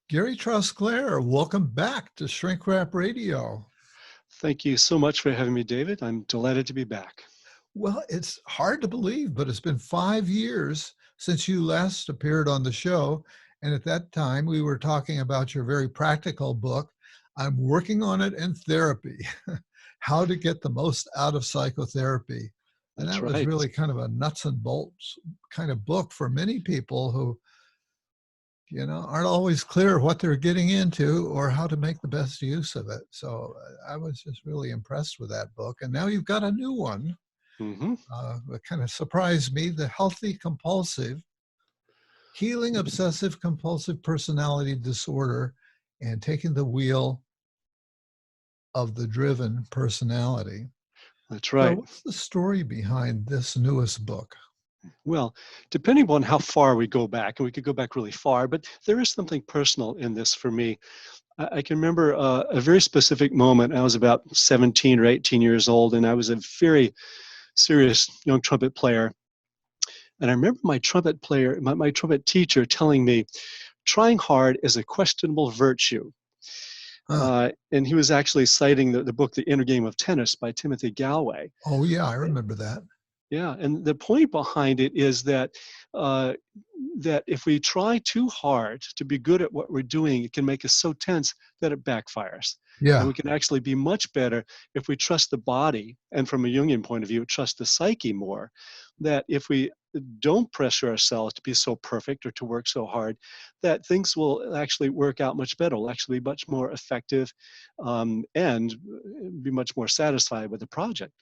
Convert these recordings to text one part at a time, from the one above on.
Gary Trosclair, welcome back to Shrink Wrap Radio. Thank you so much for having me, David. I'm delighted to be back. Well, it's hard to believe, but it's been 5 years since you last appeared on the show. And at that time, we were talking about your very practical book, I'm Working on It in Therapy, How to Get the Most Out of Psychotherapy. And That's that was right. really kind of a nuts and bolts kind of book for many people who aren't always clear what they're getting into or how to make the best use of it. So I was just really impressed with that book. And now you've got a new one Mm-hmm. that kind of surprised me, The Healthy Compulsive, Healing Obsessive-Compulsive Personality Disorder and Taking the Wheel of the Driven Personality. That's So right. what's the story behind this newest book? Well, depending on how far we go back, and we could go back really far, but there is something personal in this for me. I can remember a very specific moment. I was about 17 or 18 years old, and I was a very serious young trumpet player. And I remember my trumpet player, my trumpet teacher telling me, trying hard is a questionable virtue. Huh. And he was actually citing the book, The Inner Game of Tennis by Timothy Galway. Oh, yeah, I remember that. Yeah, and the point behind it is that that if we try too hard to be good at what we're doing, it can make us so tense that it backfires. And Yeah. we can actually be much better if we trust the body, and from a Jungian point of view, trust the psyche more. That if we don't pressure ourselves to be so perfect or to work so hard, that things will actually work out much better, will actually be much more effective, and be much more satisfied with the project.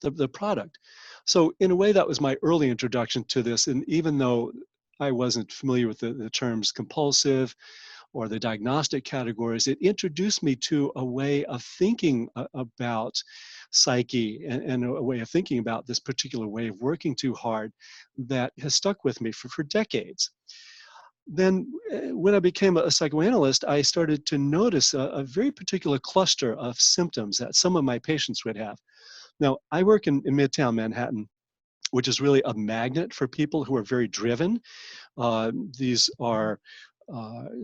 The product. So in a way, that was my early introduction to this. And even though I wasn't familiar with the terms compulsive or the diagnostic categories, it introduced me to a way of thinking about psyche and a way of thinking about this particular way of working too hard that has stuck with me for decades. Then when I became a psychoanalyst, I started to notice a very particular cluster of symptoms that some of my patients would have. Now, I work in Midtown Manhattan, which is really a magnet for people who are very driven. These are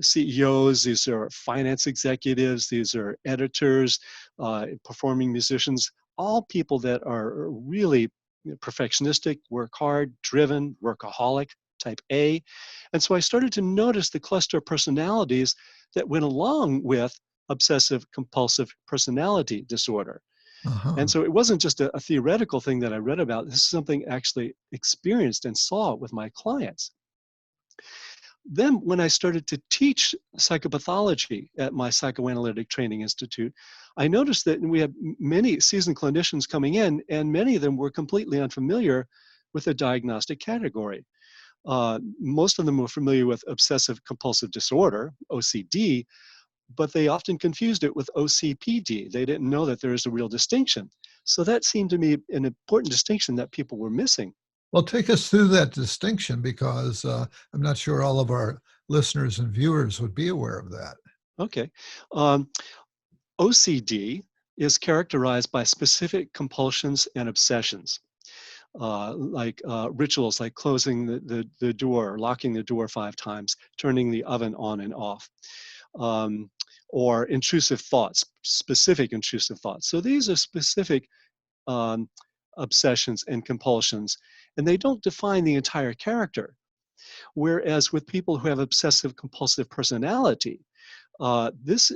CEOs, these are finance executives, these are editors, performing musicians, all people that are really perfectionistic, work hard, driven, workaholic, type A. And so I started to notice the cluster of personalities that went along with obsessive compulsive personality disorder. Uh-huh. And so it wasn't just a theoretical thing that I read about. This is something I actually experienced and saw with my clients. Then when I started to teach psychopathology at my psychoanalytic training institute, I noticed that we had many seasoned clinicians coming in, and many of them were completely unfamiliar with the diagnostic category. Most of them were familiar with obsessive compulsive disorder, OCD, but they often confused it with OCPD. They didn't know that there is a real distinction. So that seemed to me an important distinction that people were missing. Well, take us through that distinction because I'm not sure all of our listeners and viewers would be aware of that. Okay. Um, OCD is characterized by specific compulsions and obsessions, like rituals like closing the door, locking the door 5 times, turning the oven on and off. Or intrusive thoughts, specific intrusive thoughts. So these are specific um, obsessions and compulsions, and they don't define the entire character. Whereas with people who have obsessive compulsive personality, this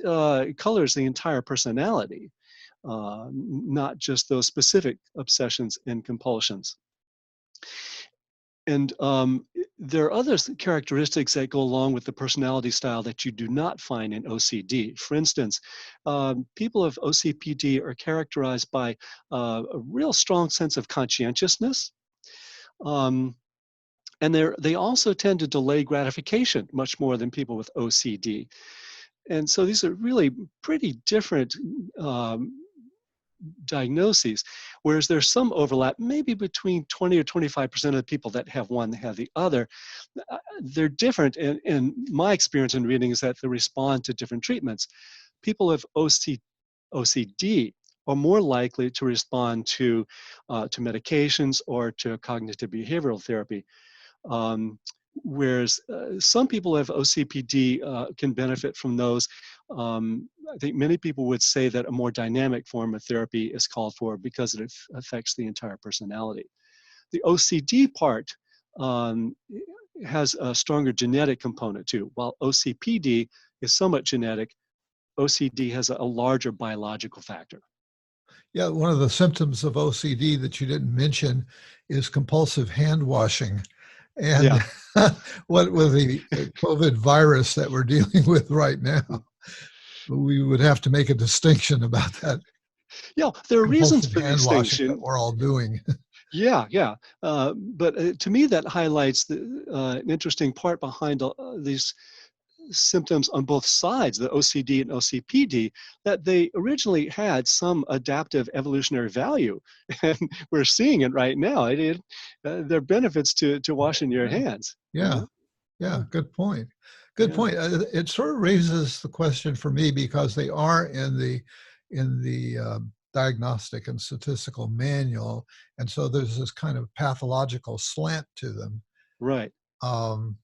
colors the entire personality, not just those specific obsessions and compulsions. And there are other characteristics that go along with the personality style that you do not find in OCD. For instance, people of OCPD are characterized by a real strong sense of conscientiousness. And they also tend to delay gratification much more than people with OCD. And so these are really pretty different diagnoses, whereas there's some overlap, maybe between 20 or 25% of the people that have one have the other. They're different, and in my experience in reading is that they respond to different treatments. People with OCD are more likely to respond to medications or to cognitive behavioral therapy. whereas some people who have OCPD can benefit from those. I think many people would say that a more dynamic form of therapy is called for because it affects the entire personality. The OCD part um, has a stronger genetic component too. While OCPD is somewhat genetic, OCD has a larger biological factor. Yeah, one of the symptoms of OCD that you didn't mention is compulsive hand washing. And Yeah. what with the COVID virus that we're dealing with right now, we would have to make a distinction about that Yeah, there are reasons compulsive for the hand washing that distinction. we're all doing. Yeah, yeah. But to me, that highlights an interesting part behind these symptoms on both sides, the OCD and OCPD, that they originally had some adaptive evolutionary value. And we're seeing it right now. There are benefits to washing your Yeah, hands. yeah, Yeah, yeah, good point. Good yeah, point. It sort of raises the question for me because they are in the diagnostic and statistical manual, and so there's this kind of pathological slant to them. right, Um,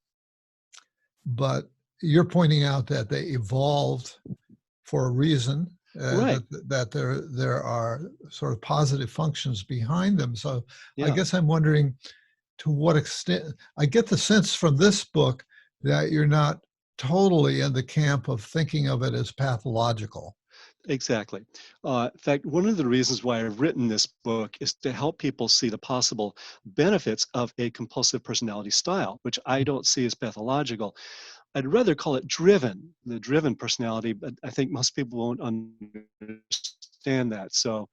but you're pointing out that they evolved for a reason, right. that there are sort of positive functions behind them. So I Yeah. guess I'm wondering to what extent. I get the sense from this book that you're not totally in the camp of thinking of it as pathological. Exactly. In fact, one of the reasons why I've written this book is to help people see the possible benefits of a compulsive personality style, which I don't see as pathological. I'd rather call it driven, the driven personality, but I think most people won't understand that. So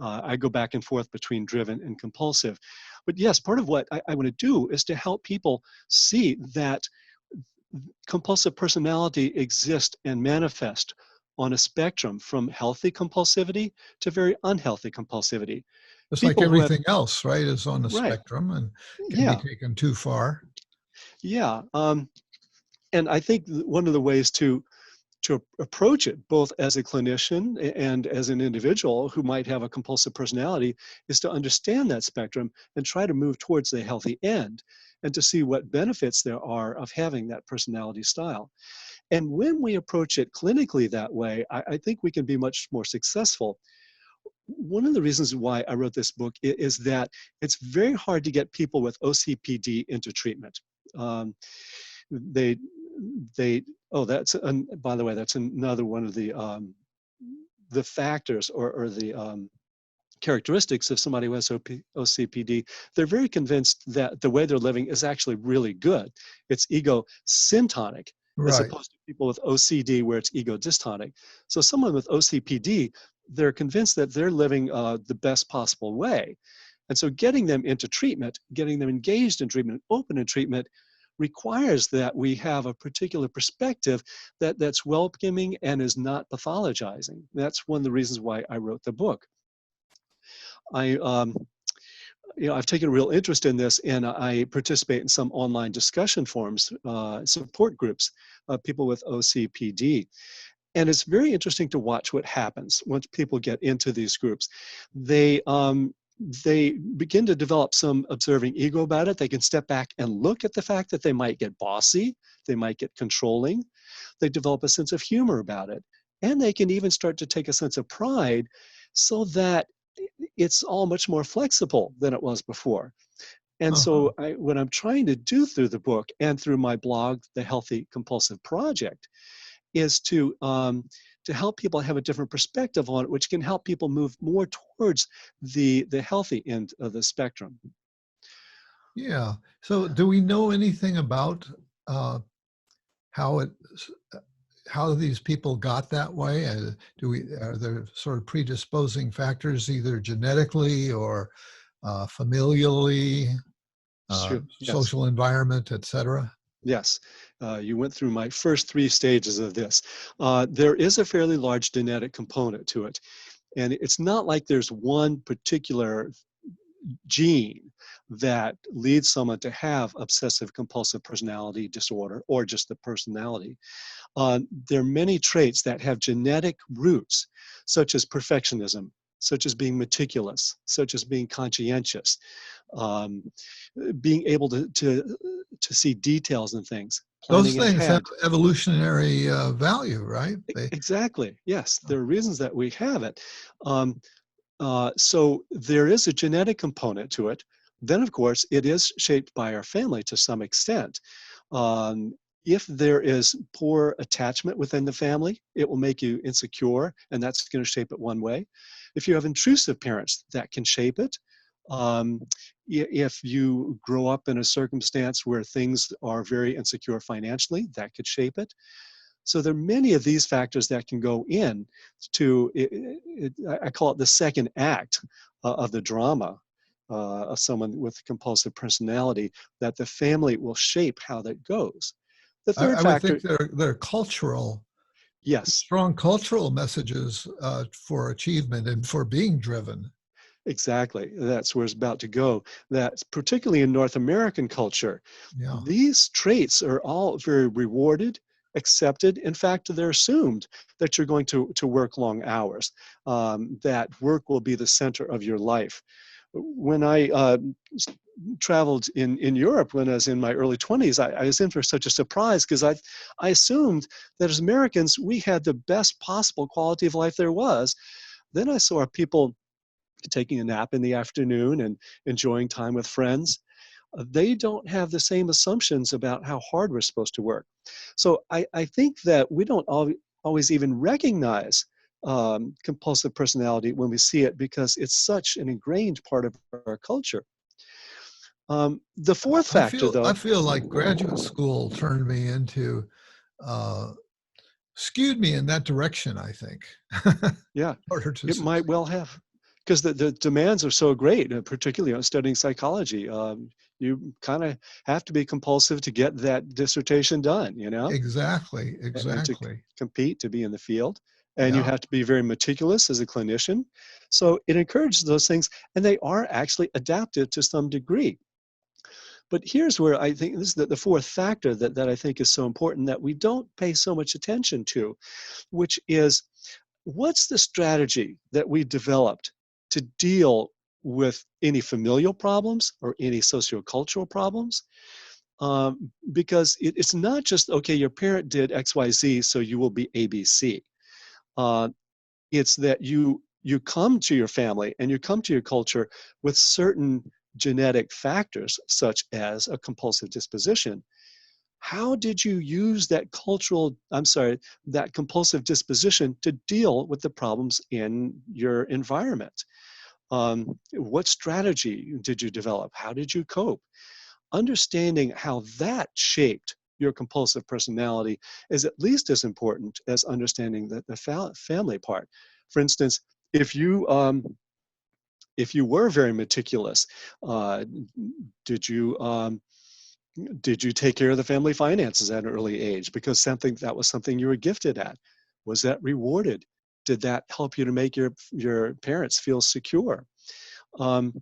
I go back and forth between driven and compulsive. But yes, part of what I want to do is to help people see that compulsive personality exists and manifest on a spectrum from healthy compulsivity to very unhealthy compulsivity. Just like People who have, everything else, right, is on the right, spectrum and can be yeah, taken too far. yeah. And I think one of the ways to approach it, both as a clinician and as an individual who might have a compulsive personality, is to understand that spectrum and try to move towards the healthy end and to see what benefits there are of having that personality style. And when we approach it clinically that way, I think we can be much more successful. One of the reasons why I wrote this book is that it's very hard to get people with OCPD into treatment. Um, they, they, oh, by the way, that's another one of the factors or the characteristics of somebody who has OCPD. They're very convinced that the way they're living is actually really good. It's ego syntonic, as Right. opposed to people with OCD where it's ego dystonic. So someone with OCPD, they're convinced that they're living the best possible way. And so getting them into treatment, getting them engaged in treatment, open in treatment, requires that we have a particular perspective that's welcoming and is not pathologizing. That's one of the reasons why I wrote the book. I I've taken a real interest in this, and I participate in some online discussion forums, support groups, people with OCPD. And it's very interesting to watch what happens once people get into these groups. They they begin to develop some observing ego about it. They can step back and look at the fact that they might get bossy, they might get controlling. They develop a sense of humor about it, and they can even start to take a sense of pride, so that it's all much more flexible than it was before. And Uh-huh. so what I'm trying to do through the book and through my blog, The Healthy Compulsive Project, is to help people have a different perspective on it, which can help people move more towards the healthy end of the spectrum. Yeah. So do we know anything about uh, how it how these people got that way? Are there sort of predisposing factors, either genetically or familially, Sure. Yes. social environment, etc.? Yes. You went through my first three stages of this. There is a fairly large genetic component to it. And it's not like there's one particular gene that leads someone to have obsessive compulsive personality disorder or just the personality. There are many traits that have genetic roots, such as perfectionism, such as being meticulous, such as being conscientious, um, being able to see details in things, Those planning things have ahead. evolutionary value, right? Exactly. Yes, there are reasons that we have it. Um, so there is a genetic component to it. Then, of course, it is shaped by our family to some extent. Um, if there is poor attachment within the family, it will make you insecure, and that's going to shape it one way. If you have intrusive parents, that can shape it. Um, if you grow up in a circumstance where things are very insecure financially, that could shape it. So there are many of these factors that can go in to, I call it the second act of the drama of someone with compulsive personality, that the family will shape how that goes. The third I would think factor, there are cultural, yes, strong cultural messages for achievement and for being driven. exactly. That's where it's about to go. That particularly in North American culture, Yeah. these traits are all very rewarded, accepted. In fact, they're assumed that you're going to work long hours, that work will be the center of your life. When I traveled in Europe when I was in my early 20s, I was in for such a surprise because I assumed that as Americans, we had the best possible quality of life there was. Then I saw people taking a nap in the afternoon and enjoying time with friends. They don't have the same assumptions about how hard we're supposed to work. So I think that we don't always even recognize compulsive personality when we see it because it's such an ingrained part of our culture. The fourth factor, I though, feel like graduate school turned me into uh, skewed me in that direction, I think, in yeah, order to it might succeed. well have. Because the demands are so great, particularly on studying psychology. You kind of have to be compulsive to get that dissertation done, you know? Exactly, And to exactly. compete, to be in the field. And you Yeah. have to be very meticulous as a clinician. So it encourages those things, and they are actually adaptive to some degree. But here's where I think this is the fourth factor that I think is so important that we don't pay so much attention to, which is what's the strategy that we developed to deal with any familial problems or any sociocultural problems? Because it's not just, okay, your parent did XYZ, so you will be ABC. Uh, it's that you come to your family and you come to your culture with certain genetic factors, such as a compulsive disposition. How did you use that compulsive disposition to deal with the problems in your environment? What strategy did you develop? How did you cope? Understanding how that shaped your compulsive personality is at least as important as understanding the family part. For instance, if you um, if you were very meticulous, uh, did you um, did you take care of the family finances at an early age because something that was something you were gifted at? Was that rewarded? Did that help you to make your parents feel secure? Um,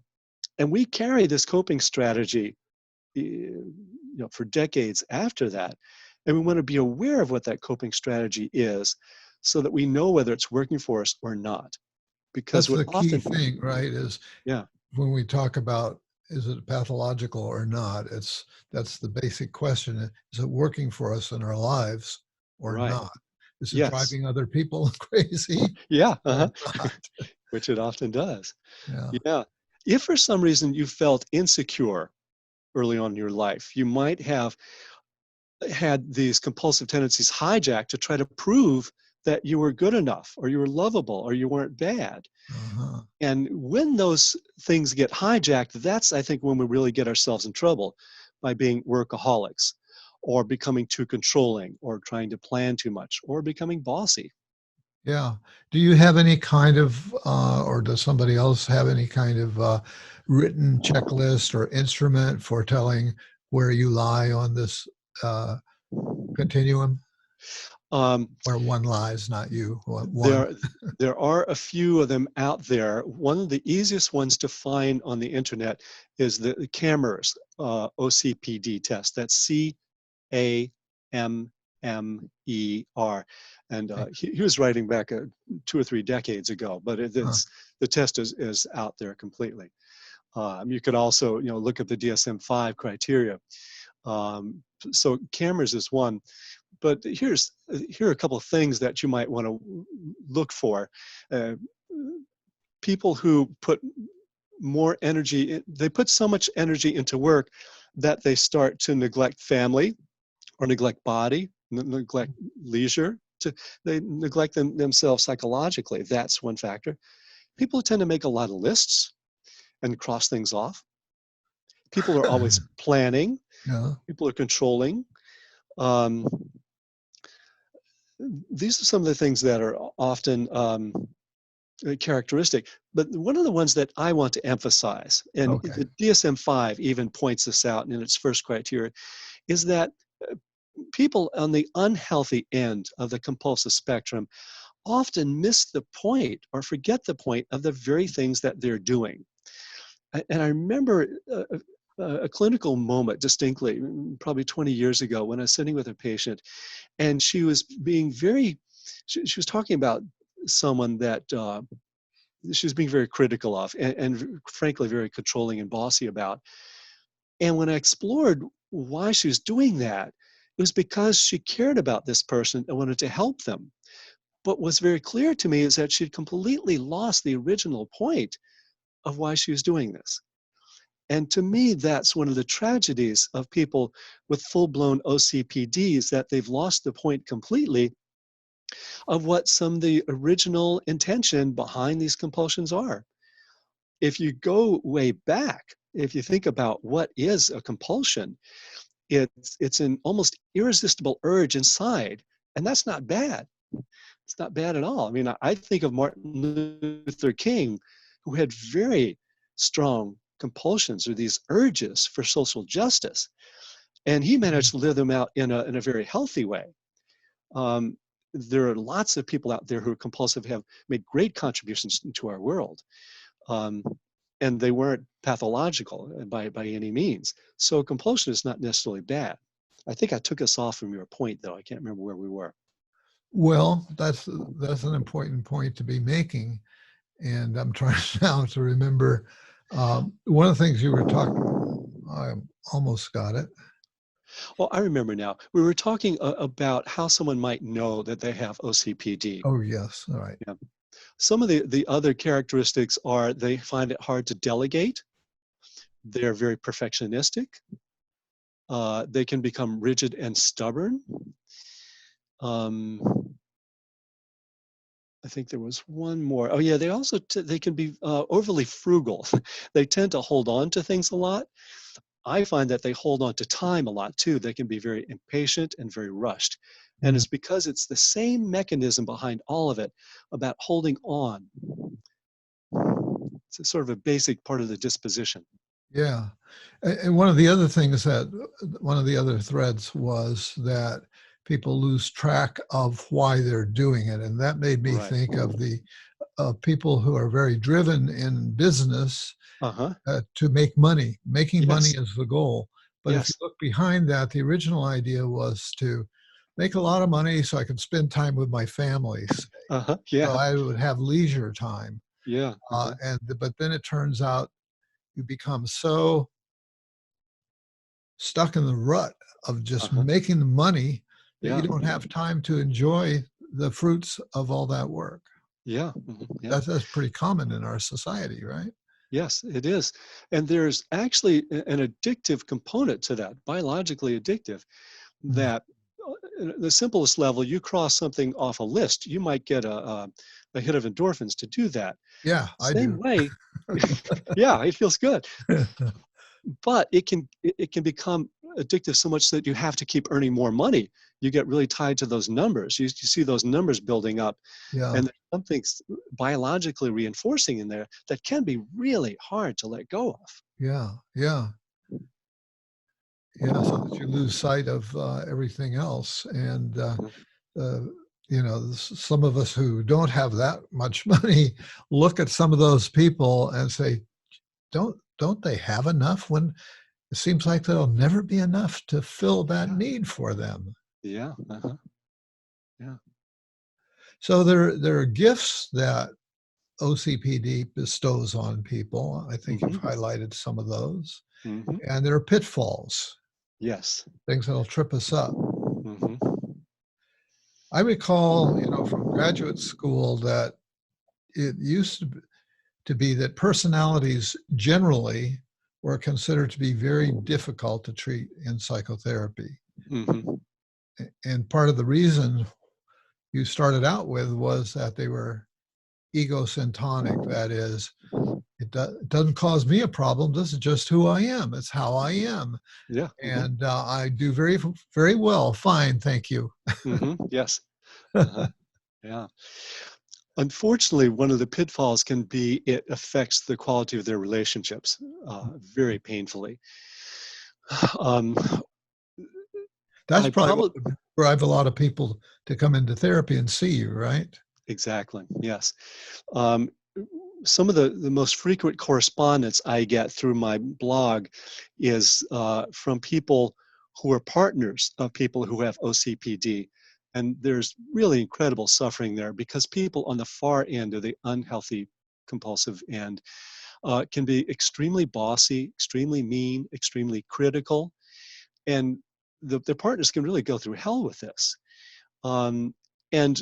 and we carry this coping strategy for decades after that. And we want to be aware of what that coping strategy is so that we know whether it's working for us or not. Because That's what the key often, thing, right? Is yeah, when we talk about is it pathological or not, that's the basic question. Is it working for us in our lives or right. not? Is it Yes. driving other people crazy Yeah. or Uh-huh. not? Which it often does. Yeah. Yeah. If for some reason you felt insecure early on in your life, you might have had these compulsive tendencies hijacked to try to prove that you were good enough or you were lovable or you weren't bad. Uh-huh. And when those things get hijacked, that's, I think, when we really get ourselves in trouble by being workaholics or becoming too controlling or trying to plan too much or becoming bossy. Yeah. Do you have any kind of, or does somebody else have any kind of written checklist or instrument for telling where you lie on this uh, continuum? Um, Where one lies, not you, one. there, there are a few of them out there. One of the easiest ones to find on the internet is the Cameras OCPD test. That's CAMMS. And Okay. he was writing back 2 or 3 decades ago, but Huh. the test is out there completely. You could also, look at the DSM-5 criteria. Um, so cameras is one, but here are a couple of things that you might want to look for. Uh, People who put more energy, they put so much energy into work that they start to neglect family or neglect body, neglect leisure. They neglect themselves psychologically. That's one factor. People tend to make a lot of lists and cross things off. People are always planning. Yeah. People are controlling. Um, these are some of the things that are often characteristic. But one of the ones that I want to emphasize, and Okay. the DSM-5 even points this out in its first criteria, is that people on the unhealthy end of the compulsive spectrum often miss the point or forget the point of the very things that they're doing. And I remember a clinical moment distinctly, probably 20 years ago, when I was sitting with a patient, and she was being she was talking about someone that she was being very critical of, and frankly, very controlling and bossy about. And when I explored why she was doing that, it was because she cared about this person and wanted to help them. What was very clear to me is that she'd completely lost the original point of why she was doing this. And to me, that's one of the tragedies of people with full-blown OCPDs, that they've lost the point completely of what some of the original intention behind these compulsions are. If you go way back, if you think about what is a compulsion, it's an almost irresistible urge inside, and that's not bad. It's not bad at all. I mean, I think of Martin Luther King, who had very strong compulsions or these urges for social justice, and he managed to live them out in a very healthy way. Um, there are lots of people out there who are compulsive, have made great contributions to our world, um, and they weren't pathological by any means. So compulsion is not necessarily bad. I think I took us off from your point, though. I can't remember where we were. Well, that's an important point to be making, and I'm trying now to remember. One of the things you were talking, I almost got it. Well, I remember now. We were talking about how someone might know that they have OCPD. Oh, yes. All right. Yeah. Some of the other characteristics are they find it hard to delegate. They're very perfectionistic. They can become rigid and stubborn. Um, I think there was one more. Oh yeah, they also they can be overly frugal. They tend to hold on to things a lot. I find that they hold on to time a lot too. They can be very impatient and very rushed. And Mm, it's because it's the same mechanism behind all of it, about holding on. It's a sort of a basic part of the disposition. yeah. And one of the other things that one of the other threads was that people lose track of why they're doing it. And that made me Right. think of the people who are very driven in business Uh-huh. to make money. Making money Yes. is the goal. But if you Yes. look behind that, the original idea was to make a lot of money so I could spend time with my family. Uh-huh. So Yeah. I would have leisure time. Yeah. Uh-huh. But then it turns out you become so stuck in the rut of just Uh-huh. making the money that you Yeah. don't have time to enjoy the fruits of all that work. Yeah. Mhm. Yeah. That's pretty common in our society, right? Yes, it is. And there's actually an addictive component to that, biologically addictive, Mm. that at the simplest level, you cross something off a list, you might get a hit of endorphins to do that. Yeah, I Same do. way, yeah, it feels good. But it can become addictive so much that you have to keep earning more money. You get really tied to those numbers. You see those numbers building up, Yeah, and there's something biologically reinforcing in there that can be really hard to let go of. yeah, yeah, yeah. So that you lose sight of everything else, and Mhm. uh, some of us who don't have that much money look at some of those people and say, "Don't they have enough?" When it seems like there'll never be enough to fill that Yeah, need for them. yeah, uh-huh. So there are gifts that OCPD bestows on people. I think you've Hmm. highlighted some of those. Hmm. And there are pitfalls, Yes. things that'll trip us up. Hmm. I recall, from graduate school that it used to be that personalities generally were considered to be very difficult to treat in psychotherapy. Hmm. And part of the reason you started out with was that they were egocentric. That is, it doesn't cause me a problem. This is just who I am. It's how I am. Yeah. Hmm. And I do very, very well. Fine. Thank you. Hmm. Yes. Uh-huh. Yeah. Unfortunately, one of the pitfalls can be it affects the quality of their relationships very painfully. Um, That's I probably what probably would drive a lot of people to come into therapy and see you, right? exactly, yes. Um, some of the most frequent correspondence I get through my blog is from people who are partners of people who have OCPD. And there's really incredible suffering there because people on the far end of the unhealthy compulsive end can be extremely bossy, extremely mean, extremely critical. And their partners can really go through hell with this. Um, and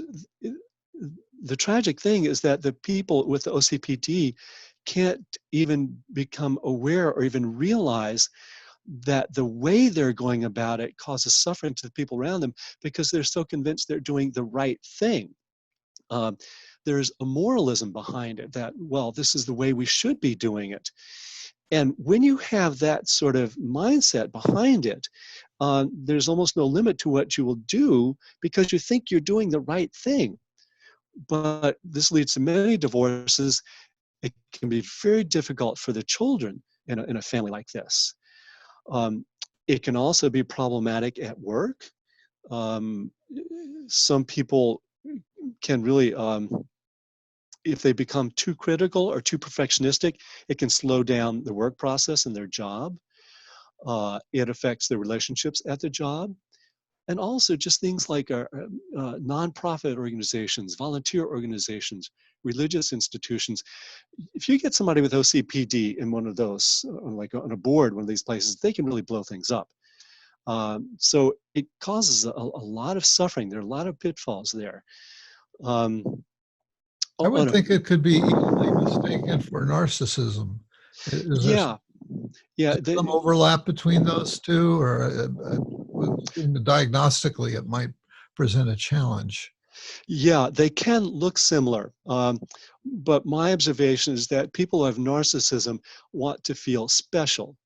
the tragic thing is that the people with the OCPD can't even become aware or even realize that the way they're going about it causes suffering to the people around them because they're so convinced they're doing the right thing. Um, there's a moralism behind it that, well, this is the way we should be doing it. And when you have that sort of mindset behind it, there's almost no limit to what you will do because you think you're doing the right thing. But this leads to many divorces. It can be very difficult for the children in a family like this. Um, it can also be problematic at work. Um, some people can really, if they become too critical or too perfectionistic, it can slow down the work process and their job. It affects their relationships at the job. And also just things like nonprofit organizations, volunteer organizations, religious institutions. If you get somebody with OCPD in one of those, like on a board, one of these places, they can really blow things up. So it causes a lot of suffering. There are a lot of pitfalls there. Um, I on would a, think it could be easily mistaken for narcissism. Is there yeah, yeah, some overlap between those two, or would seem diagnostically it might present a challenge? yeah, they can look similar. But my observation is that people who have narcissism want to feel special.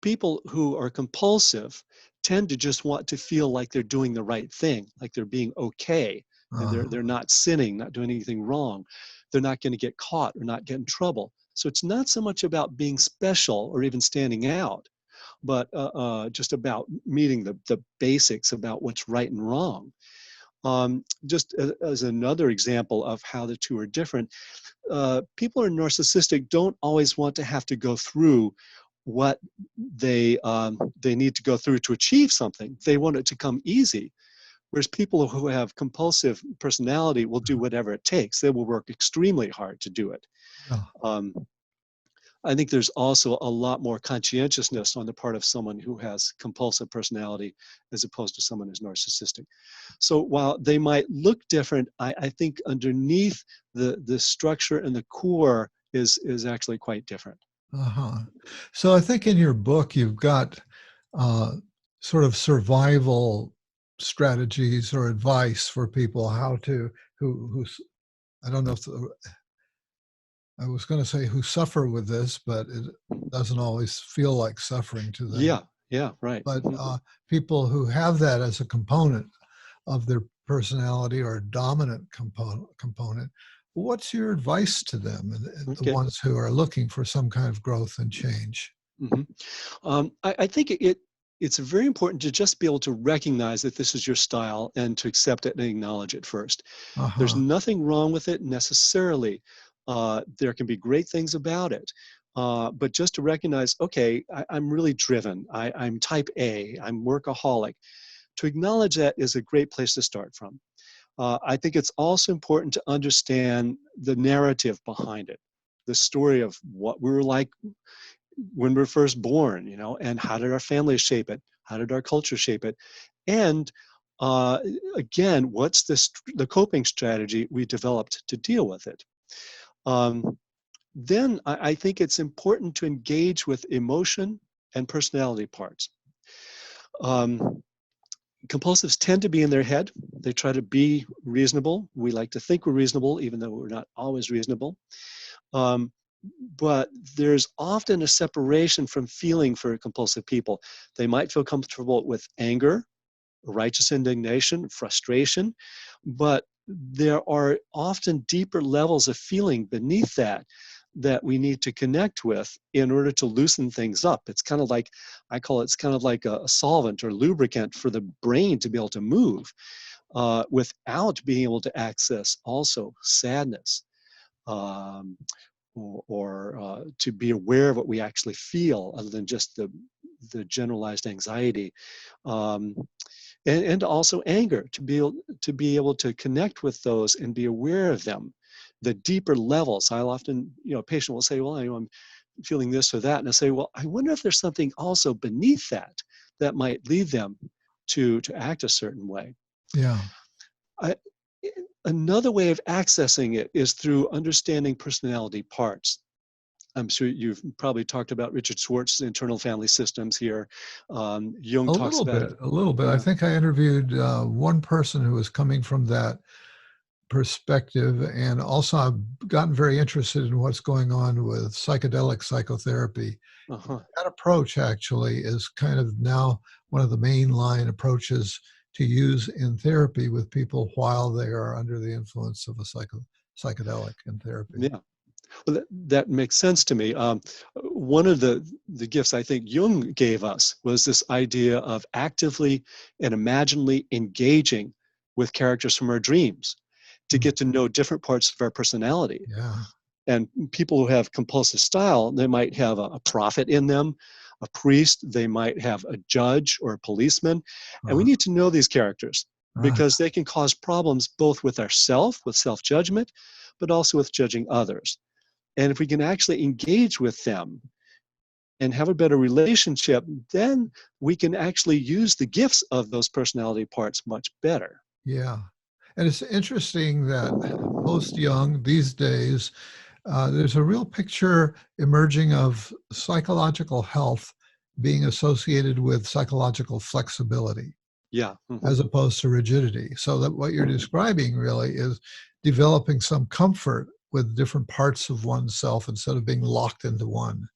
People who are compulsive tend to just want to feel like they're doing the right thing, like they're being okay, and Uh, they're not sinning, not doing anything wrong. They're not going to get caught or not get in trouble. So it's not so much about being special or even standing out, but just about meeting the basics about what's right and wrong. Just as another example of how the two are different, people who are narcissistic don't always want to have to go through what they need to go through to achieve something. They want it to come easy. Whereas people who have compulsive personality will do whatever it takes. They will work extremely hard to do it. yeah. Um, I think there's also a lot more conscientiousness on the part of someone who has compulsive personality as opposed to someone who's narcissistic. So while they might look different, I think underneath the structure and the core is actually quite different. Uh-huh. So I think in your book you've got uh, sort of survival strategies or advice for people how to who I don't know if I was going to say who suffer with this, but it doesn't always feel like suffering to them. Yeah, yeah, right. But Hmm. people who have that as a component of their personality or a dominant component, what's your advice to them, and the Okay. ones who are looking for some kind of growth and change? Hmm. I think it's very important to just be able to recognize that this is your style and to accept it and acknowledge it first. There's Uh-huh. nothing wrong with it necessarily. There can be great things about it. But just to recognize, okay, I'm really driven. I'm type A. I'm workaholic. To acknowledge that is a great place to start from. I think it's also important to understand the narrative behind it, the story of what we were like when we were first born, and how did our families shape it? How did our culture shape it? And uh, again, what's the coping strategy we developed to deal with it? Then I think it's important to engage with emotion and personality parts. Um, Compulsives tend to be in their head. They try to be reasonable. We like to think we're reasonable, even though we're not always reasonable. Um, but there's often a separation from feeling for compulsive people. They might feel comfortable with anger, righteous indignation, frustration, but there are often deeper levels of feeling beneath that we need to connect with in order to loosen things up. It's kind of like, I call it, it's kind of like a solvent or lubricant for the brain to be able to move without being able to access also sadness. Um, or to be aware of what we actually feel other than just the generalized anxiety. Um, and also anger, to be able to connect with those and be aware of them, the deeper levels. I'll often, a patient will say, well, I'm feeling this or that, and I say, well, I wonder if there's something also beneath that might lead them to act a certain way. Yeah. I, Another way of accessing it is through understanding personality parts. I'm sure you've probably talked about Richard Schwartz's internal family systems here. Jung A talks little about it. bit, a little bit. I Yeah. think I interviewed one person who was coming from that perspective, and also I've gotten very interested in what's going on with psychedelic psychotherapy. Uh-huh. That approach actually is kind of now one of the mainline approaches to use in therapy with people while they are under the influence of a psychedelic in therapy. Yeah. Well, that makes sense to me. One of the gifts I think Jung gave us was this idea of actively and imaginally engaging with characters from our dreams to Mm. get to know different parts of our personality. Yeah. And people who have compulsive style, they might have a prophet in them, a priest, they might have a judge or a policeman. And we Uh, need to know these characters right. because they can cause problems both with ourself, with self-judgment, but also with judging others. And if we can actually engage with them and have a better relationship, then we can actually use the gifts of those personality parts much better. Yeah. And it's interesting that post Young these days, there's a real picture emerging of psychological health being associated with psychological flexibility Yeah. Mm-hmm. as opposed to rigidity. So that what you're describing really is developing some comfort with different parts of oneself instead of being locked into one.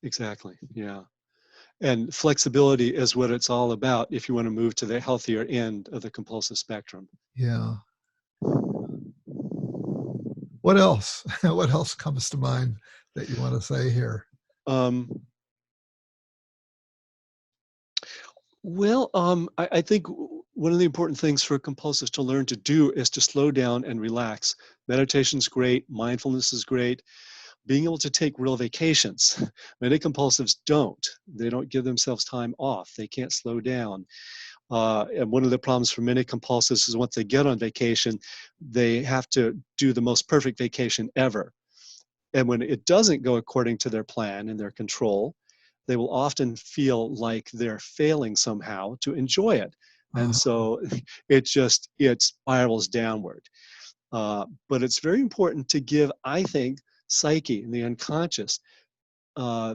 Exactly. Yeah. And flexibility is what it's all about if you want to move to the healthier end of the compulsive spectrum. Yeah. What else? What else comes to mind that you want to say here? Um, I think one of the important things for compulsives to learn to do is to slow down and relax. Meditation's great, mindfulness is great, being able to take real vacations. Many compulsives don't. They don't give themselves time off. They can't slow down. And one of the problems for many compulsives is once they get on vacation, they have to do the most perfect vacation ever. And when it doesn't go according to their plan and their control, they will often feel like they're failing somehow to enjoy it. And Uh, so it spirals downward. But it's very important to give, I think, psyche and the unconscious uh,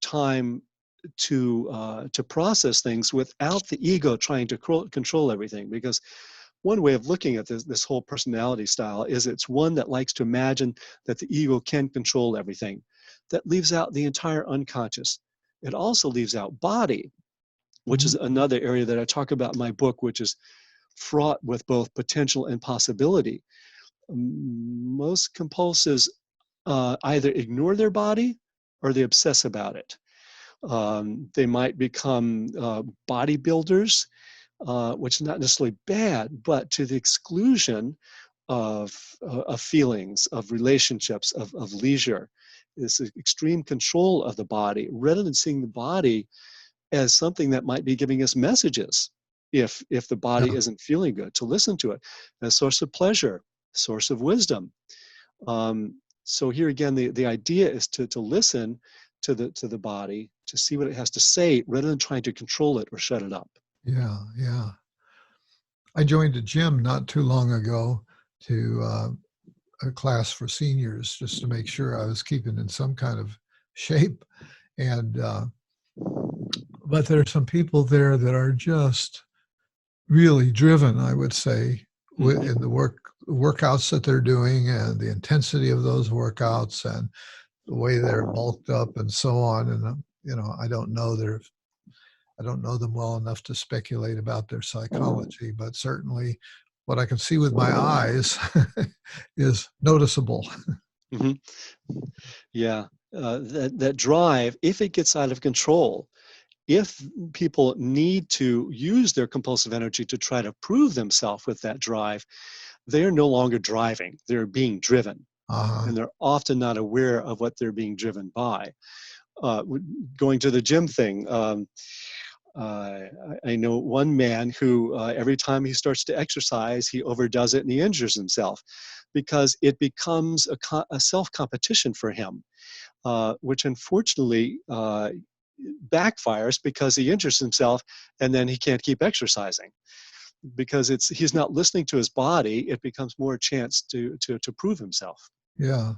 time to process things without the ego trying to control everything. Because one way of looking at this whole personality style is it's one that likes to imagine that the ego can control everything. That leaves out the entire unconscious. It also leaves out body, which is mhm. another area that I talk about in my book, which is fraught with both potential and possibility. Most compulsives either ignore their body or they obsess about it. They might become bodybuilders, which is not necessarily bad, but to the exclusion of feelings, of relationships, of leisure. This extreme control of the body, rather than seeing the body as something that might be giving us messages. if the body Yeah. isn't feeling good, to listen to it, a source of pleasure, source of wisdom. So here again, the idea is to listen to the body, to see what it has to say, rather than trying to control it or shut it up. Yeah. Yeah. I joined a gym not too long ago to a class for seniors just to make sure I was keeping in some kind of shape. And, but there are some people there that are just really driven, I would say, Mm-hmm. in the workouts that they're doing and the intensity of those workouts and the way they're bulked up and so on. And, I don't know them well enough to speculate about their psychology, but certainly what I can see with my eyes is noticeable. Mm-hmm. Yeah, that drive, if it gets out of control, if people need to use their compulsive energy to try to prove themselves with that drive, they're no longer driving, they're being driven. Uh-huh. And they're often not aware of what they're being driven by. Going to the gym thing, I know one man who every time he starts to exercise, he overdoes it and he injures himself because it becomes a self-competition for him, which unfortunately backfires because he injures himself and then he can't keep exercising because he's not listening to his body. It becomes more a chance to prove himself. Yeah.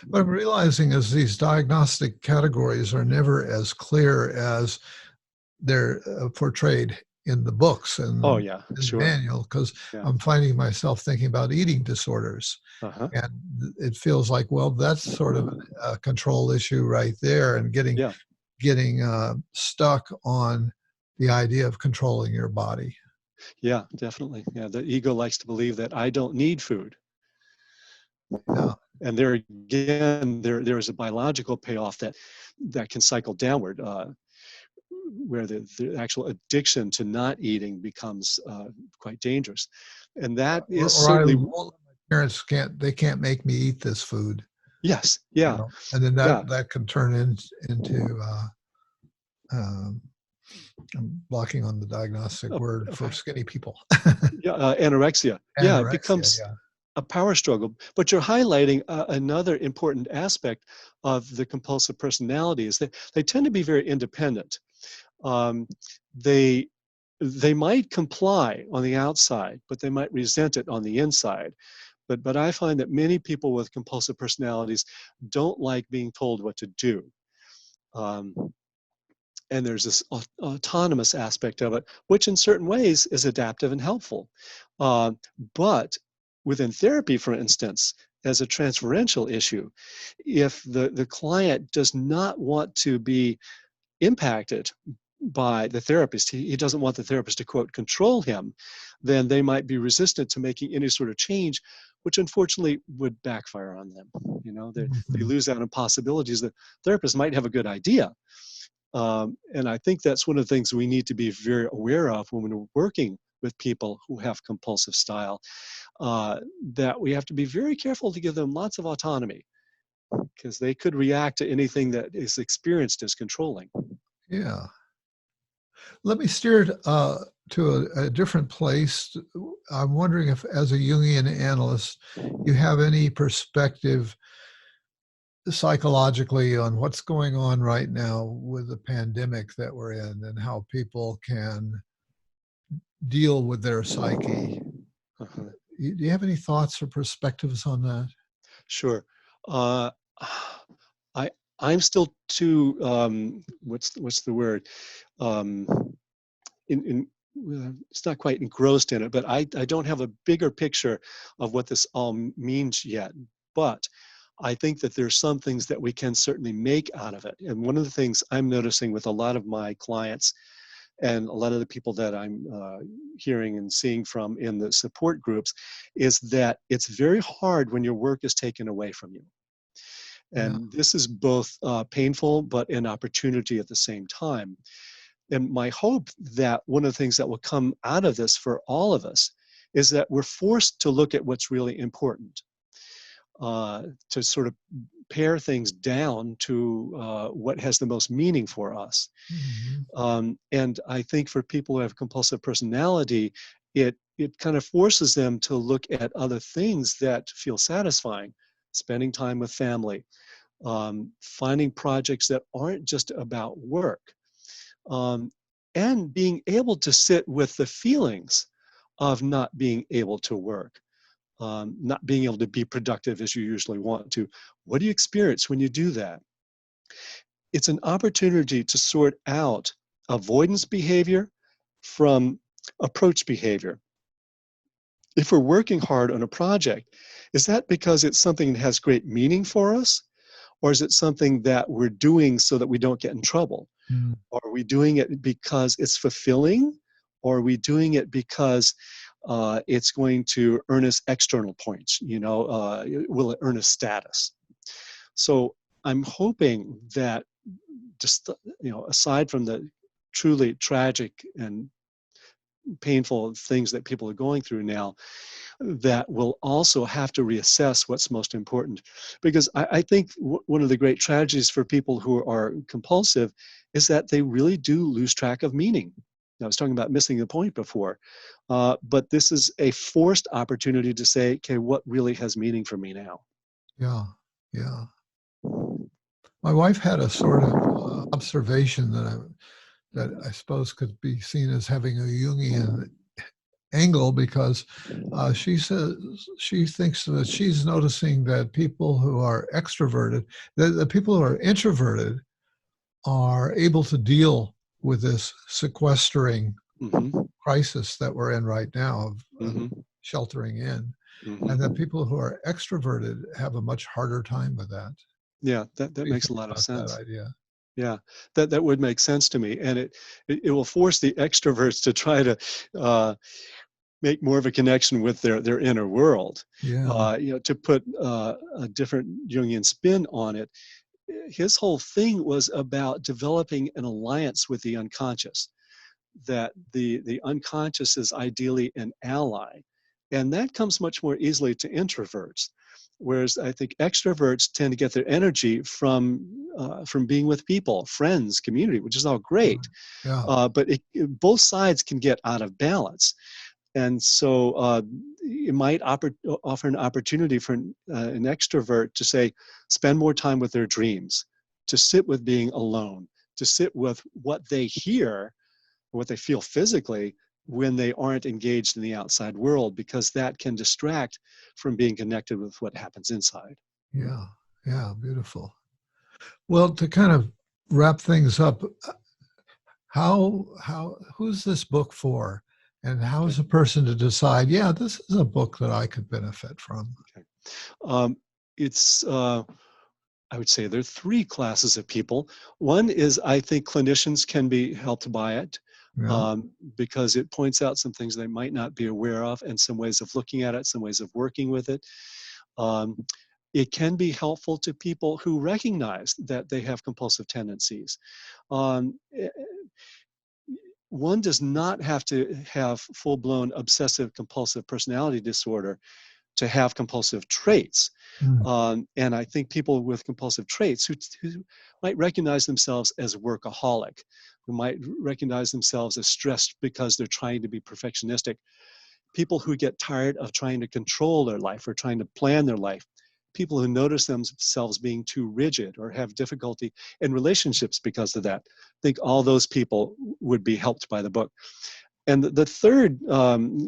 What I'm realizing is these diagnostic categories are never as clear as they're portrayed in the books Oh and yeah, in the sure. manual, because Yeah. I'm finding myself thinking about eating disorders. Uh-huh. And it feels like, well, that's sort of a control issue right there, and Yeah. getting stuck on the idea of controlling your body. Yeah, definitely. Yeah, the ego likes to believe that I don't need food. Yeah. And there again, there is a biological payoff that can cycle downward, where the actual addiction to not eating becomes quite dangerous, and that is Or I certainly won't, my parents can't make me eat this food, yes, yeah, and then yeah, that can turn into um, I'm blocking on the diagnostic uh, word for uh, skinny people. yeah, anorexia. Yeah, it Anorexia, becomes yeah. a power struggle. But you're highlighting another important aspect of the compulsive personality is that they tend to be very independent. Um, they they might comply on the outside, but they might resent it on the inside. But I find that many people with compulsive personalities don't like being told what to do. Um, and there's this autonomous aspect of it, which in certain ways is adaptive and helpful. Uh, but within therapy, for instance, as a transferential issue, if the client does not want to be impacted by the therapist, he doesn't want the therapist to, quote, control him, then they might be resistant to making any sort of change, which unfortunately would backfire on them. You know, they Mhm. lose out on possibilities. The therapist might have a good idea, and I think that's one of the things we need to be very aware of when we're working with people who have compulsive style, that we have to be very careful to give them lots of autonomy because they could react to anything that is experienced as controlling. Yeah. Let me steer it, to a different place. I'm wondering if, as a Jungian analyst, you have any perspective psychologically on what's going on right now with the pandemic that we're in and how people can deal with their psyche. Uh-huh. Do you have any thoughts or perspectives on that? Sure. Uh, I I'm still too what's the word? Um, in it's not quite engrossed in it, but I don't have a bigger picture of what this all means yet. But I think that there's some things that we can certainly make out of it. And one of the things I'm noticing with a lot of my clients and a lot of the people that I'm hearing and seeing from in the support groups is that it's very hard when your work is taken away from you. Yeah. And this is both painful but an opportunity at the same time. And my hope that one of the things that will come out of this for all of us is that we're forced to look at what's really important, to sort of pare things down to what has the most meaning for us. Mhm. And I think for people who have compulsive personality, it kind of forces them to look at other things that feel satisfying, spending time with family, finding projects that aren't just about work, um, and being able to sit with the feelings of not being able to work, not being able to be productive as you usually want to. What do you experience when you do that? It's an opportunity to sort out avoidance behavior from approach behavior. If we're working hard on a project, is that because it's something that has great meaning for us? Or is it something that we're doing so that we don't get in trouble? Mm. Are we doing it because it's fulfilling? Or are we doing it because it's going to earn us external points? Will it earn us status? So I'm hoping that just, aside from the truly tragic and painful things that people are going through now, that will also have to reassess what's most important. Because I think one of the great tragedies for people who are compulsive is that they really do lose track of meaning. I was talking about missing the point before, but this is a forced opportunity to say, okay, what really has meaning for me now? Yeah, yeah. My wife had a sort of observation that I suppose could be seen as having a Jungian angle because she says she thinks that she's noticing that people who are extroverted, the people who are introverted are able to deal with this sequestering Mm-hmm. crisis that we're in right now of Mm-hmm. sheltering in, and that Mm-hmm. people who are extroverted have a much harder time with that. Yeah, that What do you makes think a lot of about that sense. idea? Yeah, that would make sense to me, and it will force the extroverts to try to make more of a connection with their inner world. Yeah. To put a different Jungian spin on it, his whole thing was about developing an alliance with the unconscious. That the unconscious is ideally an ally, and that comes much more easily to introverts. Whereas I think extroverts tend to get their energy from being with people, friends, community, which is all great. Yeah. But both sides can get out of balance. And so it might offer an opportunity for an extrovert to say, spend more time with their dreams, to sit with being alone, to sit with what they hear, what they feel physically when they aren't engaged in the outside world, because that can distract from being connected with what happens inside. Yeah. Yeah. Beautiful. Well, to kind of wrap things up, who's this book for? And how Okay. is a person to decide, yeah, this is a book that I could benefit from? Okay. It's I would say there are three classes of people. One is, I think clinicians can be helped by it, Yeah. because it points out some things they might not be aware of, and some ways of looking at it, some ways of working with it. Um, it can be helpful to people who recognize that they have compulsive tendencies. Um, eh, One does not have to have full-blown obsessive compulsive personality disorder to have compulsive traits. Mm. And I think people with compulsive traits who might recognize themselves as workaholic, who might recognize themselves as stressed because they're trying to be perfectionistic, people who get tired of trying to control their life or trying to plan their life, people who notice themselves being too rigid or have difficulty in relationships because of that. I think all those people would be helped by the book. And the third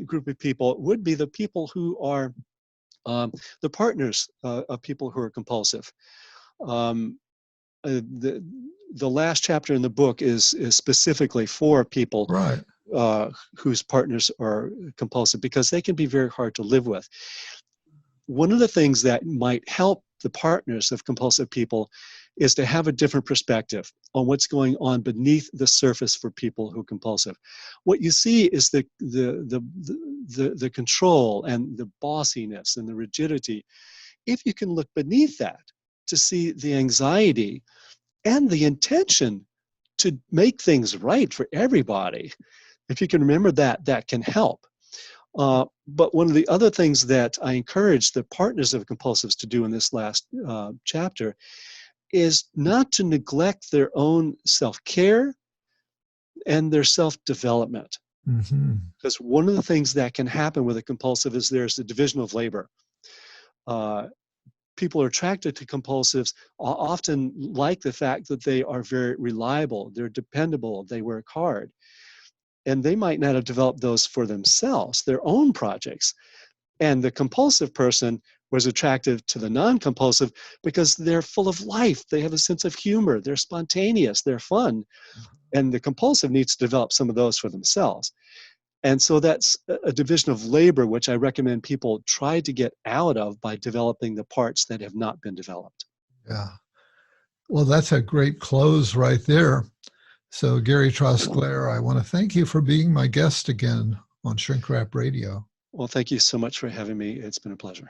group of people would be the people who are um, the partners of people who are compulsive. Um, the the last chapter in the book is specifically for people Right. whose partners are compulsive, because they can be very hard to live with. One of the things that might help the partners of compulsive people is to have a different perspective on what's going on beneath the surface for people who are compulsive. What you see is the control and the bossiness and the rigidity. If you can look beneath that to see the anxiety and the intention to make things right for everybody, if you can remember that, that can help. But one of the other things that I encourage the partners of compulsives to do in this last chapter is not to neglect their own self-care and their self-development. Mm-hmm. Because one of the things that can happen with a compulsive is there's the division of labor. People are attracted to compulsives often like the fact that they are very reliable, they're dependable, they work hard. And they might not have developed those for themselves, their own projects. And the compulsive person was attractive to the non-compulsive because they're full of life, they have a sense of humor, they're spontaneous, they're fun. And the compulsive needs to develop some of those for themselves. And so that's a division of labor, which I recommend people try to get out of by developing the parts that have not been developed. Yeah. Well, that's a great close right there. So, Gary Trosclair, I want to thank you for being my guest again on Shrink Wrap Radio. Well, thank you so much for having me. It's been a pleasure.